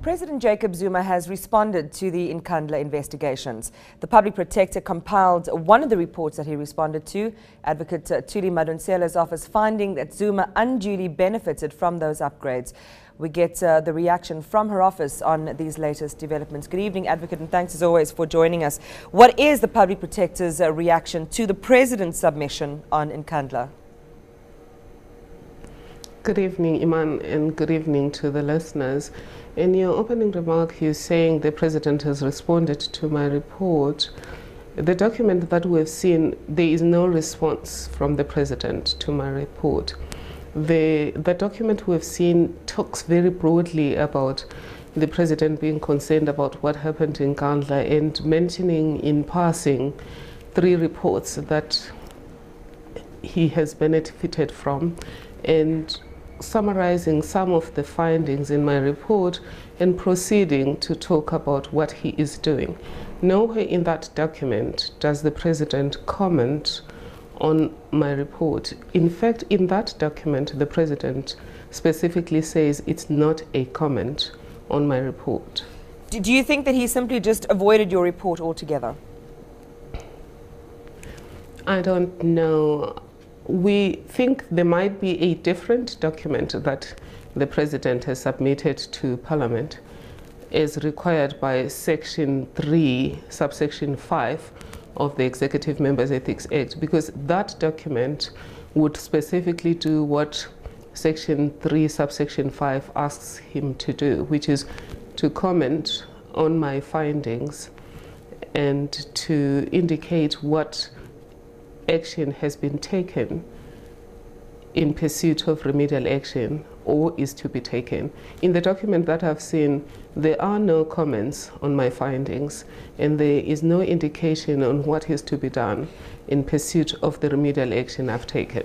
President Jacob Zuma has responded to the Nkandla investigations. The public protector compiled one of the reports that he responded to, Advocate Thuli Madonsela's office, finding that Zuma unduly benefited from those upgrades. We get the reaction from her office on these latest developments. Good evening, Advocate, and thanks as always for joining us. What is the public protector's reaction to the President's submission on Nkandla? Good evening, Iman, and good evening to the listeners. In your opening remark, you're saying the President has responded to my report. The document that we've seen, there is no response from the President to my report. The document we've seen talks very broadly about the President being concerned about what happened in Nkandla and mentioning in passing 3 reports that he has benefited from, and summarizing some of the findings in my report and proceeding to talk about what he is doing. Nowhere in that document does the President comment on my report. In fact, in that document, the President specifically says it's not a comment on my report. Do you think that he simply just avoided your report altogether? I don't know. We think there might be a different document that the President has submitted to Parliament as required by Section 3, subsection 5 of the Executive Members Ethics Act, because that document would specifically do what Section 3, subsection 5 asks him to do, which is to comment on my findings and to indicate what action has been taken in pursuit of remedial action or is to be taken. In the document that I've seen, there are no comments on my findings, and there is no indication on what is to be done in pursuit of the remedial action I've taken.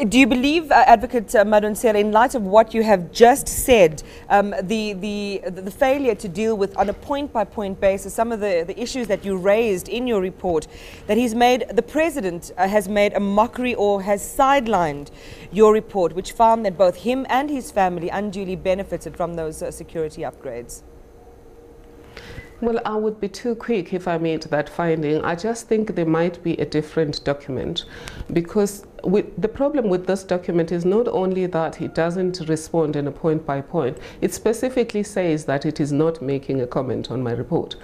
Do you believe, Advocate Madonsela, in light of what you have just said, the failure to deal with, on a point-by-point basis, some of the issues that you raised in your report, that the President has made a mockery or has sidelined your report, which found that both him and his family unduly benefited from those security upgrades? Well, I would be too quick if I made that finding. I just think there might be a different document, because the problem with this document is not only that it doesn't respond in a point by point, it specifically says that it is not making a comment on my report,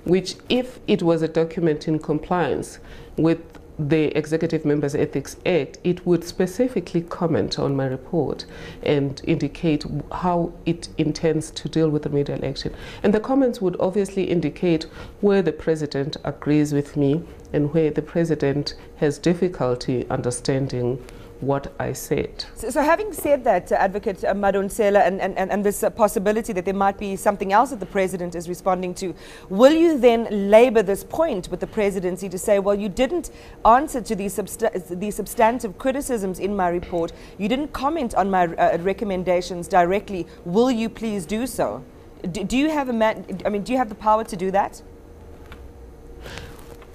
which, if it was a document in compliance with the Executive Members Ethics Act, it would specifically comment on my report and indicate how it intends to deal with remedial action. And the comments would obviously indicate where the President agrees with me and where the President has difficulty understanding what I said. So having said that, Advocate Madonsela, and this possibility that there might be something else that the President is responding to, will you then labour this point with the Presidency to say, well, you didn't answer to these substantive criticisms in my report, you didn't comment on my recommendations directly, will you please do so? Do you have do you have the power to do that?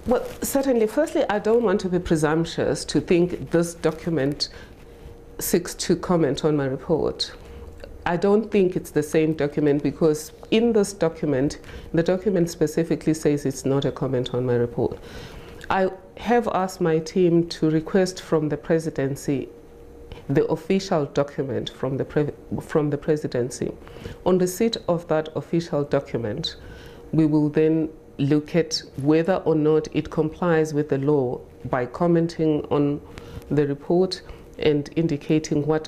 Well, certainly. Firstly, I don't want to be presumptuous to think this document seeks to comment on my report. I don't think it's the same document, because in this document, the document specifically says it's not a comment on my report. I have asked my team to request from the Presidency the official document from the Presidency. On receipt of that official document, we will then look at whether or not it complies with the law by commenting on the report and indicating what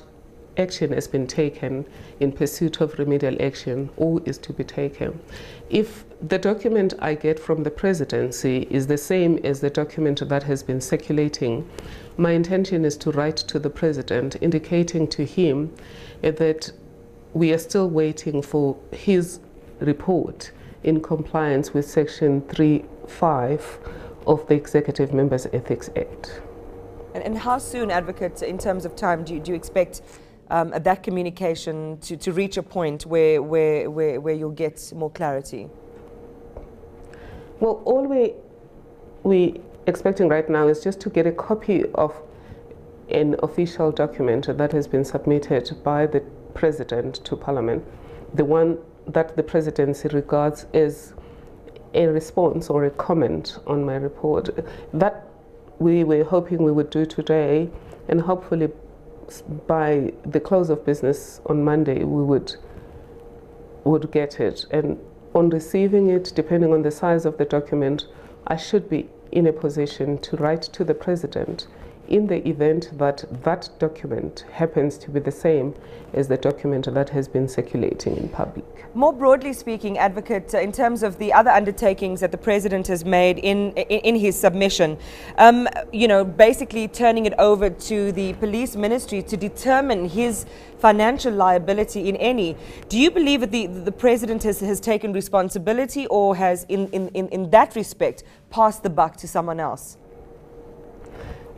action has been taken in pursuit of remedial action or is to be taken. If the document I get from the Presidency is the same as the document that has been circulating, my intention is to write to the President indicating to him that we are still waiting for his report in compliance with Section 3(5) of the Executive Members Ethics Act. And how soon, Advocate, in terms of time, do you expect that communication to reach a point where you'll get more clarity? Well, all we're expecting right now is just to get a copy of an official document that has been submitted by the President to Parliament, the one that the presidency regards as a response or a comment on my report. That we were hoping we would do today, and hopefully by the close of business on Monday we would get it. And on receiving it, depending on the size of the document, I should be in a position to write to the president in the event that that document happens to be the same as the document that has been circulating in public. More broadly speaking, Advocate, in terms of the other undertakings that the President has made in his submission, basically turning it over to the police ministry to determine his financial liability in any. Do you believe that the President has taken responsibility, or has, in that respect, passed the buck to someone else?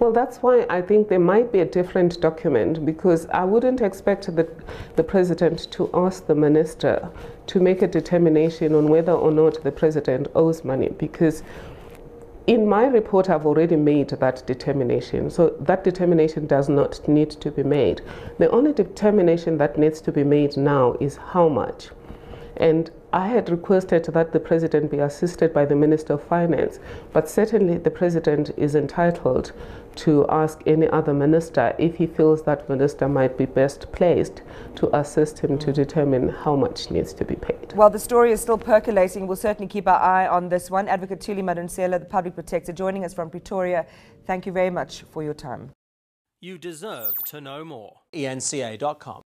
Well, that's why I think there might be a different document, because I wouldn't expect the president to ask the minister to make a determination on whether or not the president owes money, because in my report I've already made that determination. So that determination does not need to be made. The only determination that needs to be made now is how much. And I had requested that the president be assisted by the Minister of Finance, but certainly the president is entitled to ask any other minister if he feels that minister might be best placed to assist him to determine how much needs to be paid. Well, the story is still percolating. We'll certainly keep our eye on this one. Advocate Thuli Madonsela, the Public Protector, joining us from Pretoria. Thank you very much for your time. You deserve to know more. eNCA.com